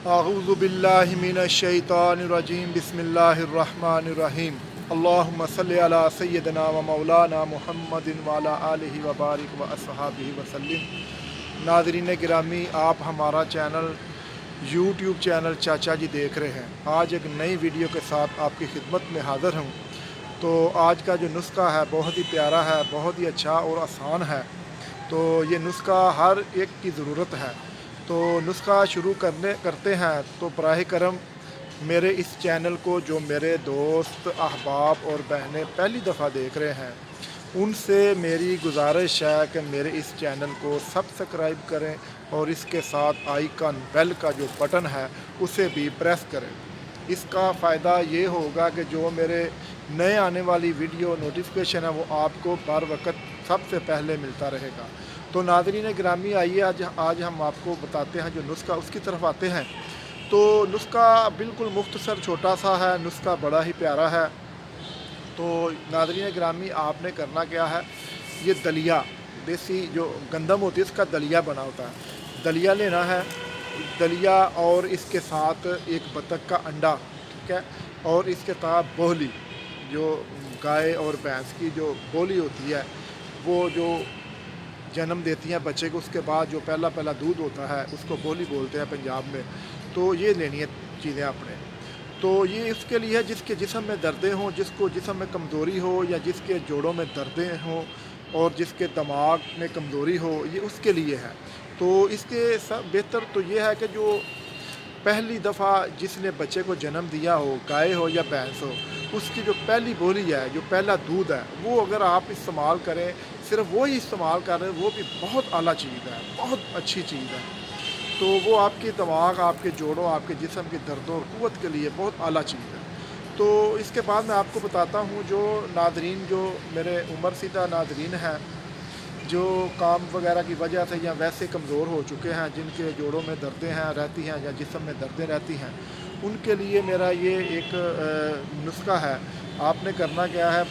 اعوذ باللہ من الشیطان الرجیم بسم اللہ الرحمن الرحیم اللہم صلی علی سیدنا و مولانا محمد وعلی آلہ وبارک و اصحابہ وسلم۔ ناظرین گرامی، آپ ہمارا چینل یوٹیوب چینل چاچا جی دیکھ رہے ہیں۔ آج ایک نئی ویڈیو کے ساتھ آپ کی خدمت میں حاضر ہوں۔ تو آج کا جو نسخہ ہے بہت ہی پیارا ہے، بہت ہی اچھا اور آسان ہے۔ تو یہ نسخہ ہر ایک کی ضرورت ہے۔ تو نسخہ شروع کرتے ہیں تو براہ کرم میرے اس چینل کو جو میرے دوست احباب اور بہنیں پہلی دفعہ دیکھ رہے ہیں، ان سے میری گزارش ہے کہ میرے اس چینل کو سبسکرائب کریں اور اس کے ساتھ آئیکن بیل کا جو بٹن ہے اسے بھی پریس کریں۔ اس کا فائدہ یہ ہوگا کہ جو میرے نئے آنے والی ویڈیو نوٹیفیکیشن ہے وہ آپ کو بر وقت سب سے پہلے ملتا رہے گا۔ تو ناظرین گرامی، آئیے آج ہم آپ کو بتاتے ہیں جو نسخہ، اس کی طرف آتے ہیں۔ تو نسخہ بالکل مختصر چھوٹا سا ہے، نسخہ بڑا ہی پیارا ہے۔ تو ناظرین گرامی، آپ نے کرنا کیا ہے، یہ دلیا، دیسی جو گندم ہوتی ہے اس کا دلیا بنا ہوتا ہے، دلیا لینا ہے۔ دلیا اور اس کے ساتھ ایک بطخ کا انڈا، ٹھیک ہے، اور اس کے ساتھ بولی، جو گائے اور بھینس کی جو بولی ہوتی ہے، وہ جو جنم دیتی ہیں بچے کو، اس کے بعد جو پہلا دودھ ہوتا ہے اس کو بولی بولتے ہیں پنجاب میں۔ تو یہ لینی ہے چیزیں آپ نے۔ تو یہ اس کے لیے جس کے جسم میں دردیں ہوں، جس کو جسم میں کمزوری ہو، یا جس کے جوڑوں میں دردیں ہوں، اور جس کے دماغ میں کمزوری ہو، یہ اس کے لیے ہے۔ تو اس کے بہتر تو یہ ہے کہ جو پہلی دفعہ جس نے بچے کو جنم دیا ہو، گائے ہو یا بھینس ہو، اس کی جو پہلی بولی ہے، جو پہلا دودھ ہے، وہ اگر آپ استعمال کریں، صرف وہی استعمال کر رہے ہیں، وہ بھی بہت اعلیٰ چیز ہے، بہت اچھی چیز ہے۔ تو وہ آپ کے دماغ، آپ کے جوڑوں، آپ کے جسم کی دردوں اور قوت کے لیے بہت اعلیٰ چیز ہے۔ تو اس کے بعد میں آپ کو بتاتا ہوں، جو ناظرین، جو میرے عمر سیدہ ناظرین ہیں، جو کام وغیرہ کی وجہ سے یا ویسے کمزور ہو چکے ہیں، جن کے جوڑوں میں دردیں رہتی ہیں یا جسم میں دردیں رہتی ہیں، ان کے لیے میرا یہ ایک نسخہ ہے۔ آپ نے کرنا کیا ہے،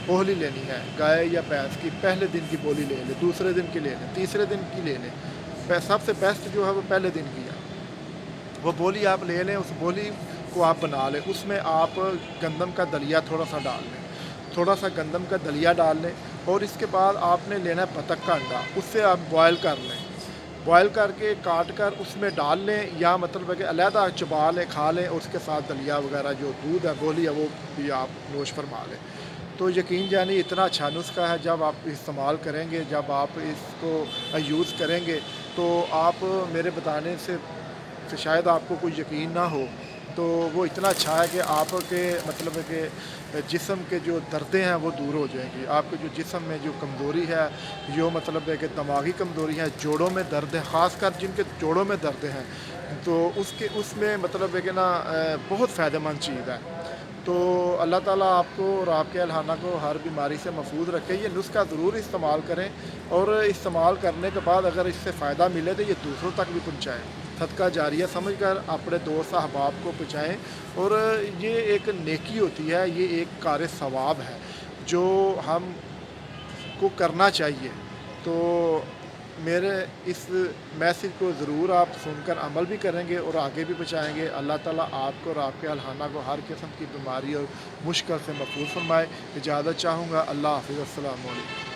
بولی لینی ہے گائے یا بھینس کی، پہلے دن کی بولی لے لیں، دوسرے دن کی لے لیں، تیسرے دن کی لے لیں۔ سب سے بیسٹ جو ہے وہ پہلے دن کی ہے۔ وہ بولی آپ لے لیں، اس بولی کو آپ بنا لیں، اس میں آپ گندم کا دلیا تھوڑا سا ڈال لیں، تھوڑا سا گندم کا دلیا ڈال لیں، اور اس کے بعد آپ نے لینا ہے بطخ کا انڈا، اس سے آپ بوائل کر لیں، بوائل کر کے کاٹ کر اس میں ڈال لیں، یا مطلب ہے کہ علیحدہ چبا لیں، کھا لیں، اور اس کے ساتھ دلیا وغیرہ جو دودھ ہے، بولی ہے، وہ بھی آپ نوش فرما لیں۔ تو یقین جانیے اتنا اچھا نسخہ ہے، جب آپ استعمال کریں گے، جب آپ اس کو یوز کریں گے، تو آپ میرے بتانے سے شاید آپ کو کوئی یقین نہ ہو، تو وہ اتنا اچھا ہے کہ آپ کے مطلب ہے کہ جسم کے جو دردیں ہیں وہ دور ہو جائیں گی۔ آپ کے جو جسم میں جو کمزوری ہے، جو مطلب ہے کہ دماغی کمزوری ہے، جوڑوں میں درد ہے، خاص کر جن کے جوڑوں میں درد ہیں، تو اس میں مطلب ہے کہ نا بہت فائدہ مند چیز ہے۔ تو اللہ تعالیٰ آپ کو اور آپ کے اہلانہ کو ہر بیماری سے محفوظ رکھے۔ یہ نسخہ ضرور استعمال کریں، اور استعمال کرنے کے بعد اگر اس سے فائدہ ملے تو یہ دوسروں تک بھی پہنچائیں، صدقہ جاریہ سمجھ کر اپنے دوست احباب کو پہنچائیں۔ اور یہ ایک نیکی ہوتی ہے، یہ ایک کار ثواب ہے جو ہم کو کرنا چاہیے۔ تو میرے اس میسج کو ضرور آپ سن کر عمل بھی کریں گے اور آگے بھی پہنچائیں گے۔ اللہ تعالیٰ آپ کو اور آپ کے اہلانہ کو ہر قسم کی بیماری اور مشکل سے محفوظ فرمائے۔ اجازت چاہوں گا، اللہ حافظ، السلام علیکم۔